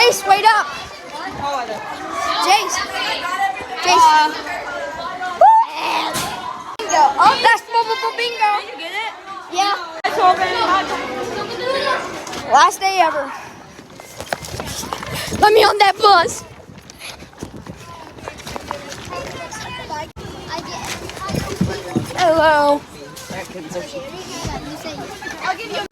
Jace, wait up. Jace. Jace. Bingo. Oh, that's bingo. You get it? Yeah. Last day ever. Let me on that bus. Hello. I'll give you